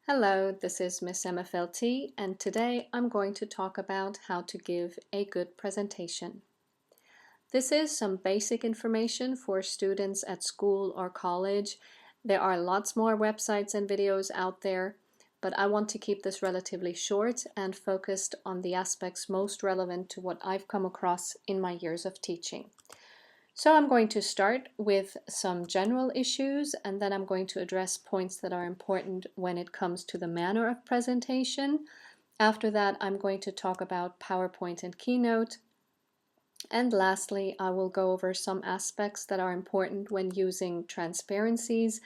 Hello, this is Miss MFLT, and today I'm going to talk about how to give a good presentation. This is some basic information for students at school or college. There are lots more websites and videos out there, but I want to keep this relatively short and focused on the aspects most relevant to what I've come across in my years of teaching. So I'm going to start with some general issues, and then I'm going to address points that are important when it comes to the manner of presentation. After that, I'm going to talk about PowerPoint and Keynote. And lastly, I will go over some aspects that are important when using transparencies,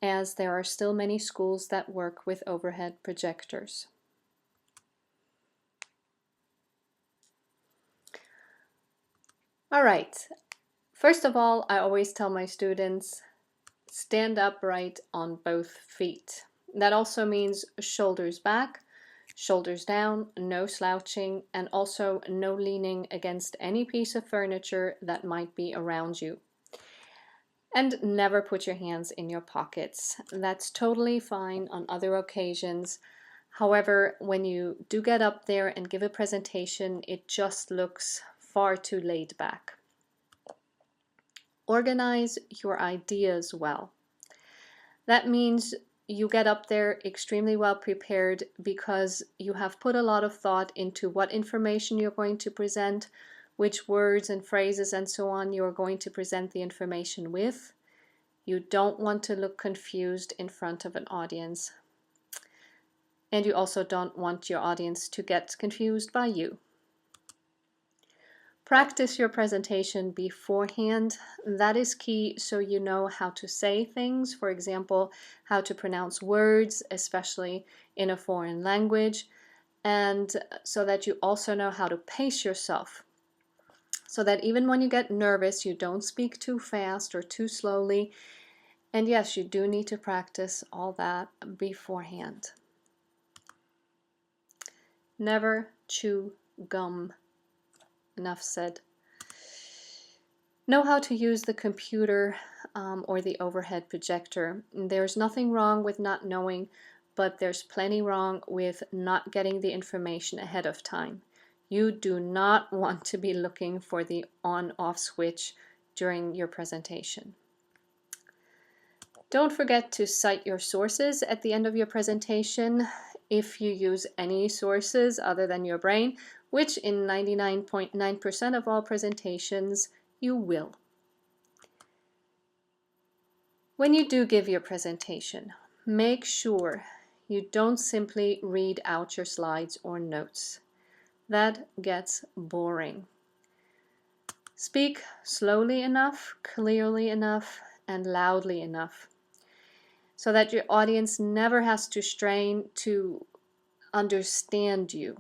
as there are still many schools that work with overhead projectors. All right. First of all, I always tell my students, stand upright on both feet. That also means shoulders back, shoulders down, no slouching, and also no leaning against any piece of furniture that might be around you. And never put your hands in your pockets. That's totally fine on other occasions. However, when you do get up there and give a presentation, it just looks far too laid back. Organize your ideas well. That means you get up there extremely well prepared because you have put a lot of thought into what information you're going to present, which words and phrases and so on you're going to present the information with. You don't want to look confused in front of an audience. And you also don't want your audience to get confused by you. Practice your presentation beforehand. That is key, so you know how to say things. For example, how to pronounce words, especially in a foreign language, and so that you also know how to pace yourself, so that even when you get nervous, you don't speak too fast or too slowly. And yes, you do need to practice all that beforehand. Never chew gum. Enough said. Know how to use the computer or the overhead projector. There's nothing wrong with not knowing, but there's plenty wrong with not getting the information ahead of time. You do not want to be looking for the on-off switch during your presentation. Don't forget to cite your sources at the end of your presentation. If you use any sources other than your brain, which in 99.9% of all presentations you will. When you do give your presentation, make sure you don't simply read out your slides or notes. That gets boring. Speak slowly enough, clearly enough, and loudly enough, so that your audience never has to strain to understand you.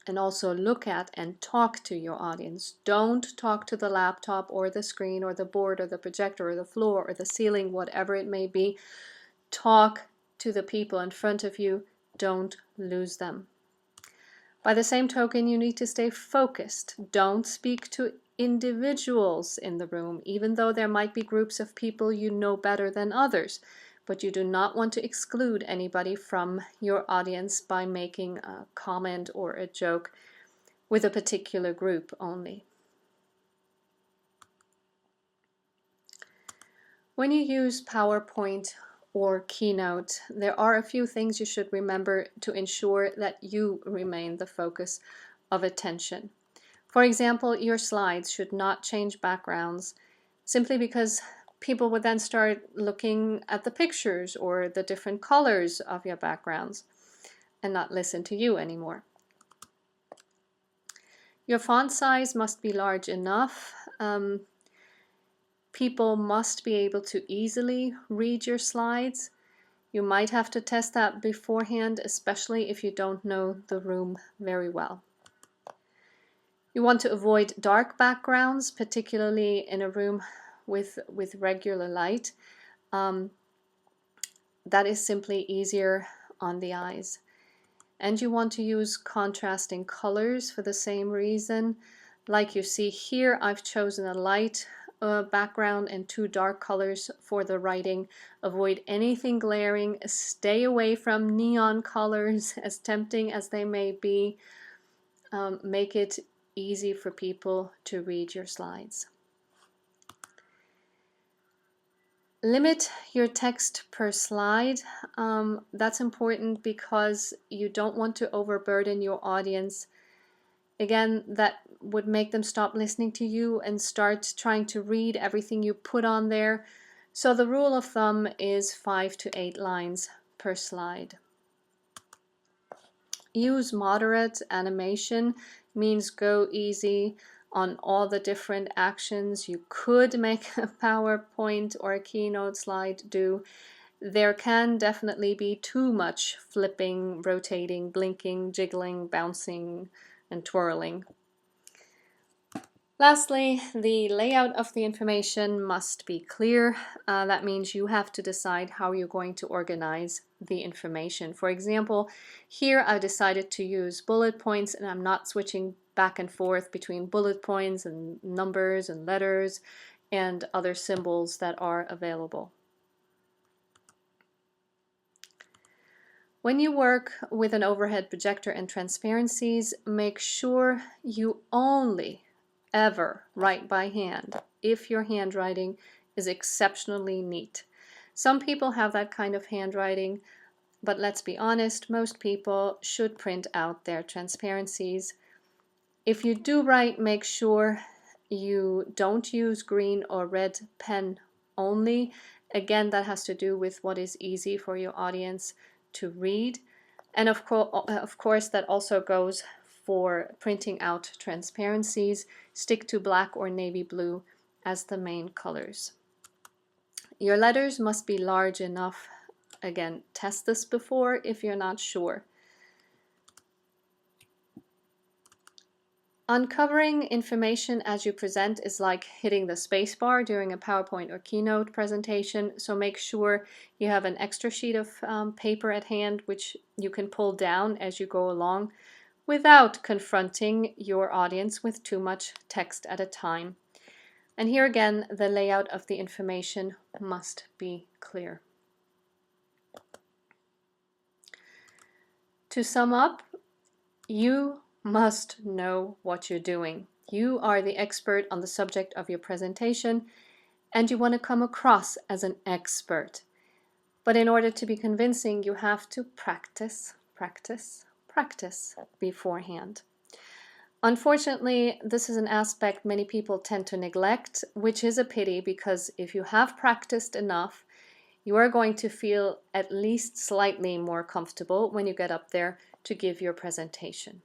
And also look at and talk to your audience. Don't talk to the laptop or the screen or the board or the projector or the floor or the ceiling, whatever it may be. Talk to the people in front of you. Don't lose them. By the same token, you need to stay focused. Don't speak to individuals in the room, even though there might be groups of people you know better than others. But you do not want to exclude anybody from your audience by making a comment or a joke with a particular group only. When you use PowerPoint or Keynote, there are a few things you should remember to ensure that you remain the focus of attention. For example, your slides should not change backgrounds simply because people would then start looking at the pictures or the different colors of your backgrounds and not listen to you anymore. Your font size must be large enough. People must be able to easily read your slides. You might have to test that beforehand, especially if you don't know the room very well. You want to avoid dark backgrounds, particularly in a room with regular light. That is simply easier on the eyes. And you want to use contrasting colors for the same reason. Like you see here, I've chosen a light background and 2 dark colors for the writing. Avoid anything glaring. Stay away from neon colors, as tempting as they may be. Make it easy for people to read your slides. Limit your text per slide. That's important because you don't want to overburden your audience. Again, that would make them stop listening to you and start trying to read everything you put on there. So the rule of thumb is 5 to 8 lines per slide. Use moderate animation, means go easy on all the different actions you could make a PowerPoint or a keynote slide do. There can definitely be too much flipping, rotating, blinking, jiggling, bouncing, and twirling. Lastly, the layout of the information must be clear. That means you have to decide how you're going to organize the information. For example, here I decided to use bullet points, and I'm not switching back and forth between bullet points and numbers and letters and other symbols that are available. When you work with an overhead projector and transparencies, make sure you only ever write by hand if your handwriting is exceptionally neat. Some people have that kind of handwriting, but let's be honest, most people should print out their transparencies. If you do write, make sure you don't use green or red pen only. Again, that has to do with what is easy for your audience to read. And of course, that also goes for printing out transparencies. Stick to black or navy blue as the main colors. Your letters must be large enough. Again, test this before if you're not sure. Uncovering information as you present is like hitting the space bar during a PowerPoint or keynote presentation, so make sure you have an extra sheet of paper at hand which you can pull down as you go along without confronting your audience with too much text at a time. And here again, the layout of the information must be clear. To sum up, you must know what you're doing. You are the expert on the subject of your presentation, and you want to come across as an expert. But in order to be convincing, you have to practice, practice, practice beforehand. Unfortunately, this is an aspect many people tend to neglect, which is a pity because if you have practiced enough, you are going to feel at least slightly more comfortable when you get up there to give your presentation.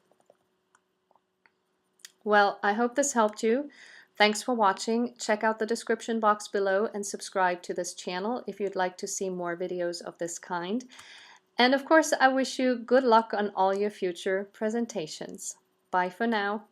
Well, I hope this helped you. Thanks for watching. Check out the description box below and subscribe to this channel if you'd like to see more videos of this kind. And of course, I wish you good luck on all your future presentations. Bye for now.